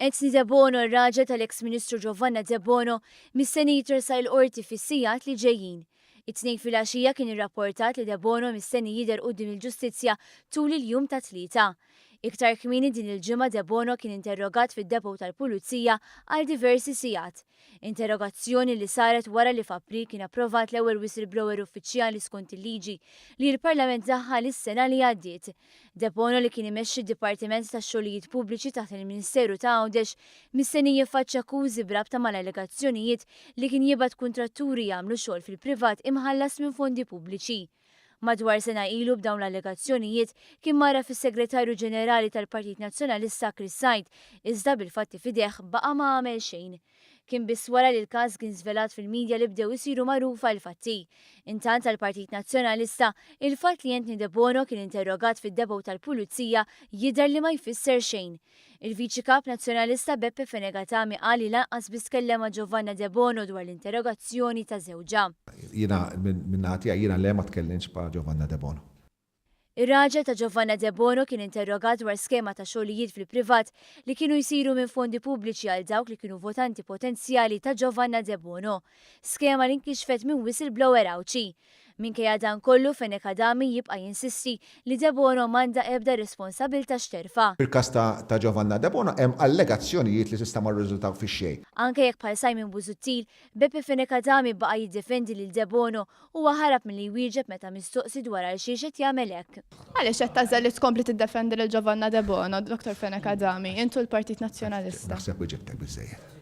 Anthony De Bono, r-raġel tal-eks Ministru Giovanna De Bono, mistenni jitresa l-qorti fis-sigħat li ġejjin. It-tnejn fil-għaxija kien irrapportat li De Bono mistenni jidher quddiem il-ġustizzja tul il-jum ta' Tlieta. Iktar kmieni din il-ġimgħa De Bono kien interrogat fid-depo tal-Pulizija għal diversi sigħat. Interrogazzjoni li saret wara li f'April kien approvat l-ewwel whistleblower uffiċjali skont il-liġi li l-Parlament daħħal is-sena li għaddiet. De Bono li kien imexxi d-Dipartiment tax-Xogħlijiet Pubbliċi taħt il-Ministeru ta' Għawdex mistenni jiffaċċja akkużi brabta mal-allegazzjonijiet li kien jibgħat kuntratturi jagħmlu xogħol fil-privat imħallas minn fondi pubbliċi. Madwar sena ilu b'dawn l-allegazzjonijiet kien mara fis-Segretarju Ġenerali tal-Partit Nazzjonalista Chris Said, iżda bil-fatti fideh baqa' ma għamel xejn. Kien biss wara li l-każ kien żvelat fil-midja li bdew isiru magħrufa l-fatti. Intant tal-Partit Nazzjonalista, il-fatt li Anthony De Bono kien interrogat fid-depo tal-Pulizija jidher li ma jfisser xejn. Il-Viċi Kap Nazzjonalista Beppe Fenegatami qal li lanqas biss kellem ma' Giovanna De Bono dwar l-interrogazzjoni ta' żewġa. Jiena minn ħatija jiena le ma tkellimx pa' Giovanna De Bono. Ir-raġel ta' Giovanna De Bono kien interrogat dwar skema ta' xogħlijiet fil-privat li kienu jsiru minn fondi pubbliċi għal dawk li kienu votanti potenzjali ta' Giovanna De Bono. Skema li nkixfet minn whistleblower Awċi. Minkejja dan kollu Fenegatami jibqa' jinsisti li De Bono m'għandha ebda responsabilta xterfa. Fil-każ ta' Giovanna De Bono hemm allegazzjonijiet li s'ista' ma rriżultaw fix-xejn. Anke jekk bħal Simon Busuttil, Beppe Fenegatami baqa' jiddefendi lil De Bono u ħarab milli jwieġeb meta mistoqsi dwar għal xi qed jagħmel hekk. Għaliex qed tażel li tkompli tiddefendi lil Giovanna De Bono, Dr. Fenegatami, intu l-Partit Nazzjonalista. Naħseb wieġebtek biżejjed.